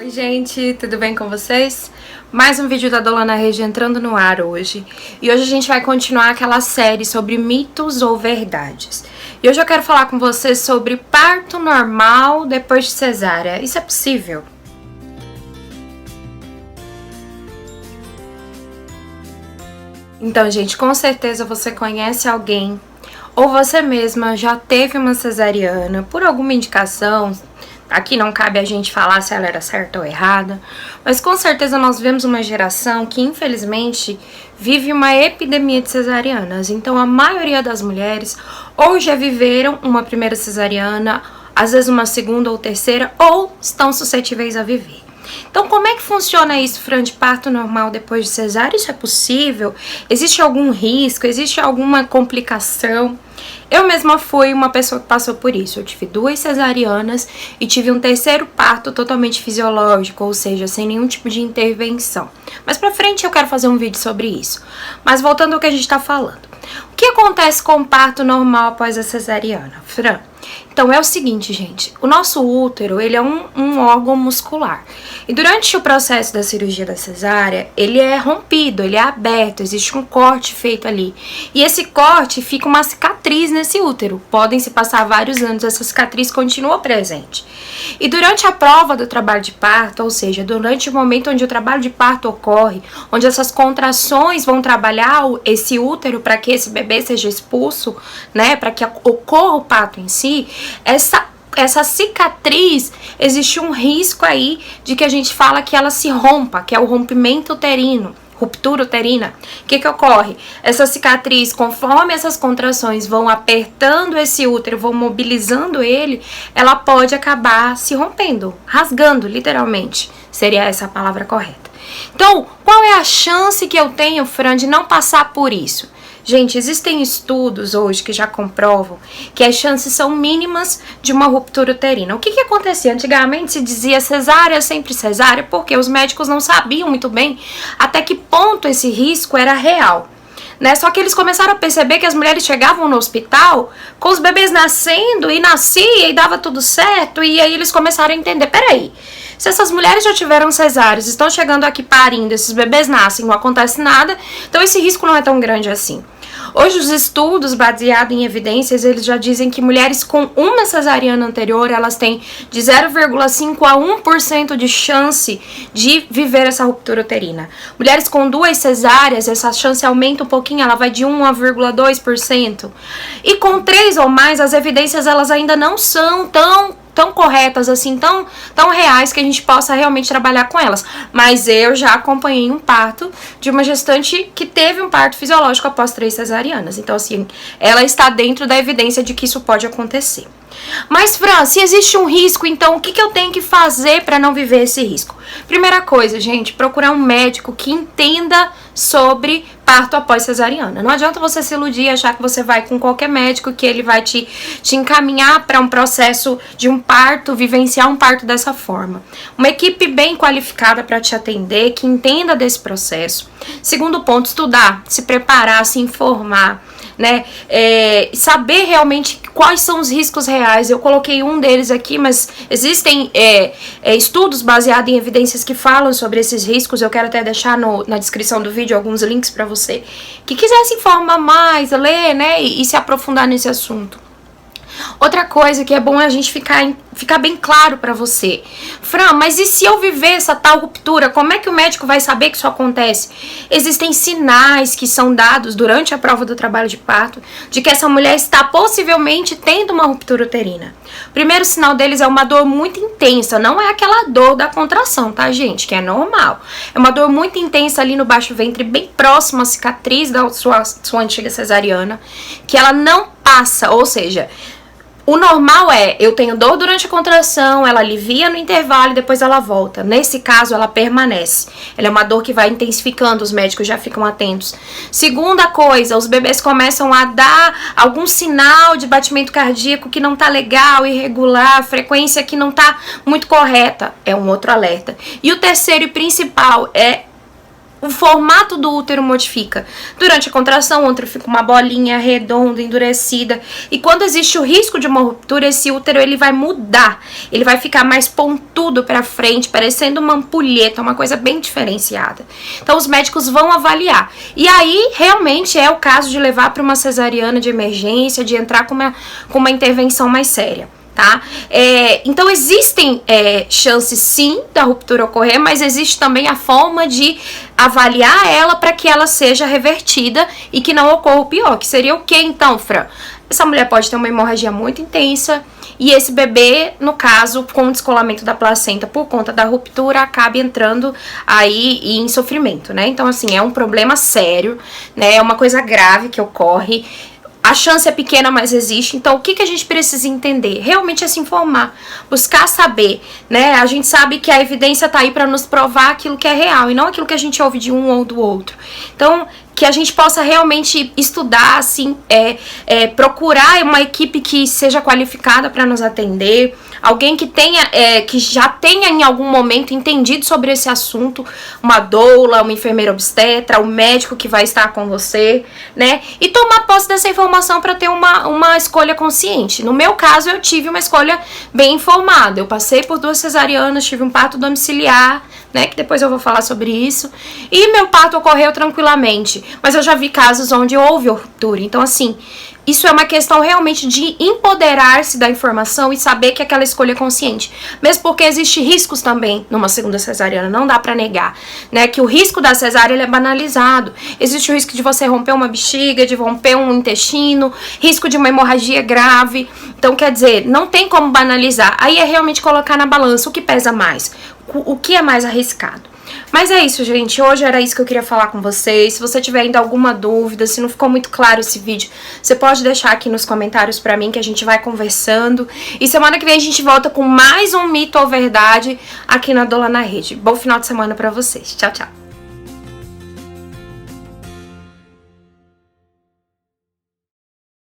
Oi gente, tudo bem com vocês? Mais um vídeo da Dolana Regi entrando no ar hoje. E hoje a gente vai continuar aquela série sobre mitos ou verdades. E hoje eu quero falar com vocês sobre parto normal depois de cesárea. Isso é possível? Então, gente, com certeza você conhece alguém ou você mesma já teve uma cesariana por alguma indicação. Aqui não cabe a gente falar se ela era certa ou errada, mas com certeza nós vemos uma geração que infelizmente vive uma epidemia de cesarianas. Então a maioria das mulheres ou já viveram uma primeira cesariana, às vezes uma segunda ou terceira, ou estão suscetíveis a viver. Então, como é que funciona isso, Fran, de parto normal depois de cesárea? Isso é possível? Existe algum risco? Existe alguma complicação? Eu mesma fui uma pessoa que passou por isso. Eu tive 2 cesarianas e tive um terceiro parto totalmente fisiológico, ou seja, sem nenhum tipo de intervenção. Mas pra frente eu quero fazer um vídeo sobre isso. Mas voltando ao que a gente tá falando. O que acontece com o parto normal após a cesariana, Fran? Então é o seguinte, gente, o nosso útero, ele é um órgão muscular. E durante o processo da cirurgia da cesárea, ele é rompido, ele é aberto, existe um corte feito ali. E esse corte fica uma cicatriz nesse útero. Podem se passar vários anos, essa cicatriz continua presente. E durante a prova do trabalho de parto, ou seja, durante o momento onde o trabalho de parto ocorre, onde essas contrações vão trabalhar esse útero para que esse bebê seja expulso, né, para que ocorra o parto em si, essa cicatriz, existe um risco aí de que a gente fala que ela se rompa, que é o rompimento uterino, ruptura uterina. O que ocorre? Essa cicatriz, conforme essas contrações vão apertando esse útero, vão mobilizando ele, ela pode acabar se rompendo, rasgando, literalmente. Seria essa a palavra correta. Então, qual é a chance que eu tenho, Fran, de não passar por isso? Gente, existem estudos hoje que já comprovam que as chances são mínimas de uma ruptura uterina. O que acontecia? Antigamente se dizia cesárea, sempre cesárea, porque os médicos não sabiam muito bem até que ponto esse risco era real. Né? Só que eles começaram a perceber que as mulheres chegavam no hospital com os bebês nascendo e nascia e dava tudo certo. E aí eles começaram a entender, peraí, se essas mulheres já tiveram cesáreas, estão chegando aqui parindo, esses bebês nascem, não acontece nada, então esse risco não é tão grande assim. Hoje os estudos baseados em evidências, eles já dizem que mulheres com uma cesariana anterior, elas têm de 0,5 a 1% de chance de viver essa ruptura uterina. Mulheres com 2 cesáreas, essa chance aumenta um pouquinho, ela vai de 1 a 0,2%. E com 3 ou mais, as evidências elas ainda não são tão corretas, assim, tão reais que a gente possa realmente trabalhar com elas. Mas eu já acompanhei um parto de uma gestante que teve um parto fisiológico após 3 cesarianas. Então, assim, ela está dentro da evidência de que isso pode acontecer. Mas, Fran, se existe um risco, então o que eu tenho que fazer para não viver esse risco? Primeira coisa, gente, procurar um médico que entenda sobre parto após cesariana. Não adianta você se iludir e achar que você vai com qualquer médico que ele vai te encaminhar para um processo de um parto, vivenciar um parto dessa forma. Uma equipe bem qualificada para te atender, que entenda desse processo. Segundo ponto, estudar, se preparar, se informar, né? Saber realmente quais são os riscos reais. Eu coloquei um deles aqui, mas existem estudos baseados em evidências que falam sobre esses riscos. Eu quero até deixar na descrição do vídeo alguns links para você que quiser se informar mais, ler, né, e se aprofundar nesse assunto. Outra coisa que é bom é a gente ficar bem claro pra você. Fran, mas e se eu viver essa tal ruptura, como é que o médico vai saber que isso acontece? Existem sinais que são dados durante a prova do trabalho de parto de que essa mulher está possivelmente tendo uma ruptura uterina. O primeiro sinal deles é uma dor muito intensa, não é aquela dor da contração, tá, gente? Que é normal. É uma dor muito intensa ali no baixo ventre, bem próximo à cicatriz da sua antiga cesariana, que ela não passa, ou seja, o normal é, eu tenho dor durante a contração, ela alivia no intervalo e depois ela volta. Nesse caso, ela permanece. Ela é uma dor que vai intensificando, os médicos já ficam atentos. Segunda coisa, os bebês começam a dar algum sinal de batimento cardíaco que não tá legal, irregular, frequência que não tá muito correta. É um outro alerta. E o terceiro e principal é o formato do útero modifica. Durante a contração, o útero fica uma bolinha redonda, endurecida. E quando existe o risco de uma ruptura, esse útero ele vai mudar. Ele vai ficar mais pontudo para frente, parecendo uma ampulheta, uma coisa bem diferenciada. Então, os médicos vão avaliar. E aí, realmente, é o caso de levar para uma cesariana de emergência, de entrar com uma intervenção mais séria. Tá? Então existem chances sim da ruptura ocorrer, mas existe também a forma de avaliar ela para que ela seja revertida e que não ocorra o pior, que seria o que então, Fran? Essa mulher pode ter uma hemorragia muito intensa e esse bebê, no caso, com o descolamento da placenta por conta da ruptura, acaba entrando aí em sofrimento, né? Então, assim, é um problema sério, né? É uma coisa grave que ocorre. A chance é pequena, mas existe. Então, o que a gente precisa entender? Realmente é se informar, buscar saber, né? A gente sabe que a evidência tá aí para nos provar aquilo que é real e não aquilo que a gente ouve de um ou do outro. Então, que a gente possa realmente estudar, assim, procurar uma equipe que seja qualificada para nos atender, alguém que tenha, que já tenha em algum momento entendido sobre esse assunto, uma doula, uma enfermeira obstetra, o médico que vai estar com você, né? E tomar posse dessa informação para ter uma escolha consciente. No meu caso, eu tive uma escolha bem informada. Eu passei por 2 cesarianas, tive um parto domiciliar, né? Que depois eu vou falar sobre isso. E meu parto ocorreu tranquilamente. Mas eu já vi casos onde houve ruptura. Então, assim, isso é uma questão realmente de empoderar-se da informação e saber que aquela escolha é consciente. Mesmo porque existe riscos também numa segunda cesariana, não dá pra negar, né? Que o risco da cesárea ele é banalizado. Existe o risco de você romper uma bexiga, de romper um intestino, risco de uma hemorragia grave. Então, quer dizer, não tem como banalizar. Aí é realmente colocar na balança o que pesa mais, o que é mais arriscado. Mas é isso, gente. Hoje era isso que eu queria falar com vocês. Se você tiver ainda alguma dúvida, se não ficou muito claro esse vídeo, você pode deixar aqui nos comentários pra mim que a gente vai conversando. E semana que vem a gente volta com mais um mito ou verdade aqui na Doula na Rede. Bom final de semana pra vocês. Tchau, tchau.